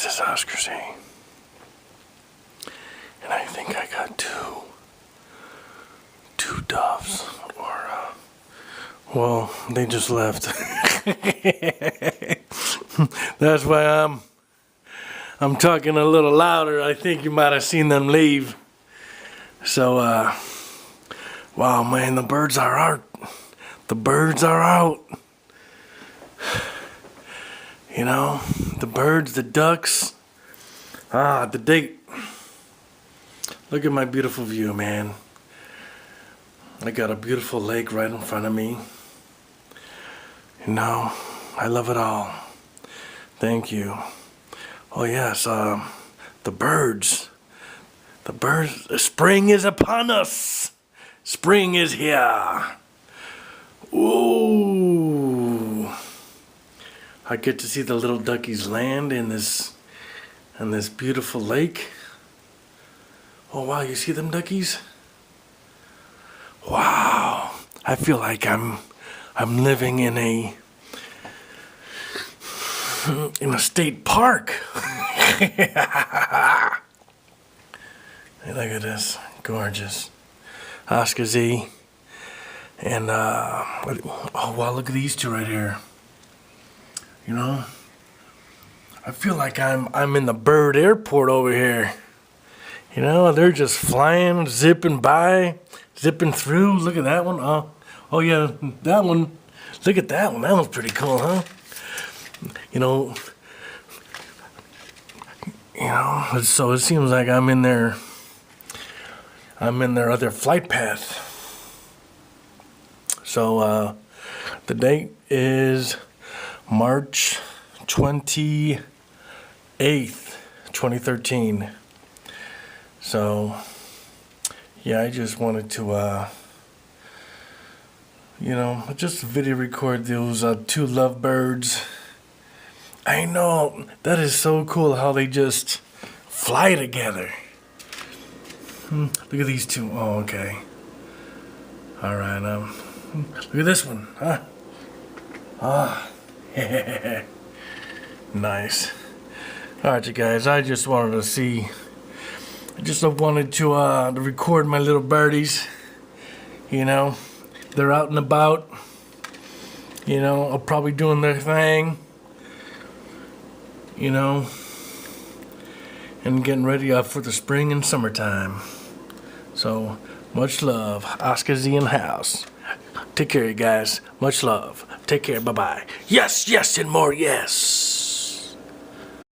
is Oscar Z. And I think I got two doves, or, well, they just left. That's why I'm talking a little louder. I think you might have seen them leave. So, wow, man, the birds are out. The birds are out. You know, the birds, the ducks. The date. Look at my beautiful view, man. I got a beautiful lake right in front of me. You know, I love it all. Thank you. Oh yes, the birds. The birds, spring is upon us. Spring is here. Ooh. I get to see the little duckies land in this beautiful lake. Oh wow, you see them duckies? Wow. I feel like I'm living in a state park. Hey, look at this. Gorgeous. Oscar Z. And oh wow, look at these two right here. You know, I feel like I'm in the bird airport over here. You know, they're just flying, zipping by, zipping through. Look at that one. Oh yeah, that one. Look at that one. That one's pretty cool, huh? You know, so it seems like I'm in their other flight path. So the date is March 28th, 2013. So yeah, I just wanted to just video record those two lovebirds. I know, that is so cool how they just fly together. Look at these two. Oh, okay. All right. Look at this one. Huh? Nice. All right, you guys. I just wanted to see. I just wanted to record my little birdies. You know, they're out and about. You know, probably doing their thing. You know, and getting ready for the spring and summertime. So, much love. Oscar Z in the house. Take care, you guys. Much love. Take care. Bye-bye. Yes, yes, and more yes.